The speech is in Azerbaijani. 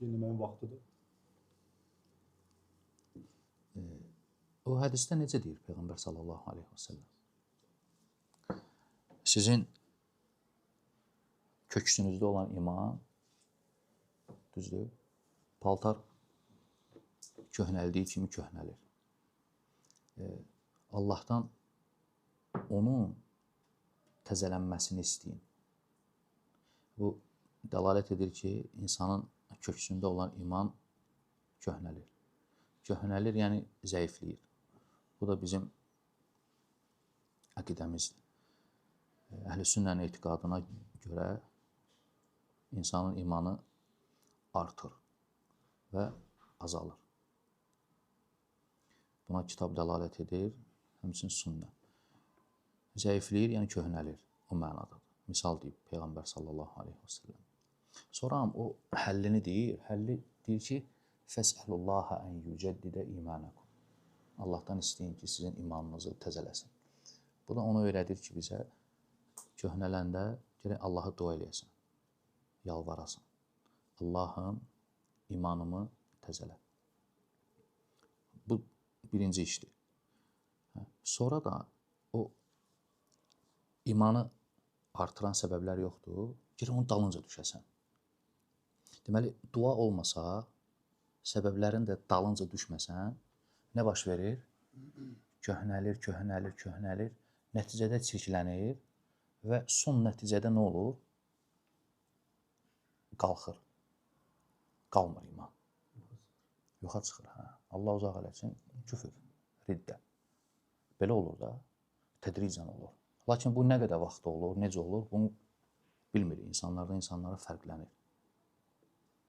Yeniləməyin vaxtıdır. O hədisdə necə deyir Peyğəmbər sallallahu aleyhi və səlləm? Sizin köksünüzdə olan iman, düzdür, paltar köhnəldiyi kimi köhnəlir. Allahdan onun təzələnməsini istəyin. Bu dəlalət edir ki, insanın köksündə olan iman köhnəlir. Köhnəlir, yəni zəifləyir. Bu da bizim əqidəmizdir. Əhl-i sünnənin etiqadına görə insanın imanı artır və azalır. Buna kitab dəlalət edir, həmçinin sünnə. Zəifləyir, yəni köhnəlir, o mənadadır. Misal deyib Peyğəmbər sallallahu aleyhi və səlləm. Sonra o həllini deyir, həlli deyir ki, fəsəlullaha ən yücəddidə imanəkum. Allahdan istəyin ki, sizin imanınızı təzələsin. Bu da onu öyrədir ki, bizə köhnələndə gərək Allah'a dua eləyəsən, yalvarasan. Allahım, imanımı təzələ. Bu birinci işdir. Sonra da o imanı artıran səbəblər yoxdur, gərək onun dalınca düşəsən. Deməli, dua olmasa, səbəblərin də dalınca düşməsən, nə baş verir? Köhnəlir, köhnəlir, köhnəlir, nəticədə çirklənir və son nəticədə nə olur? Qalxır. Qalmır iman. Yoxa çıxır. Allah uzaq eləsin, küfür, riddə. Belə olur da, tədricən olur. Lakin bu nə qədər vaxt olur, necə olur, bunu bilmir. İnsanlardan insanlara fərqlənir.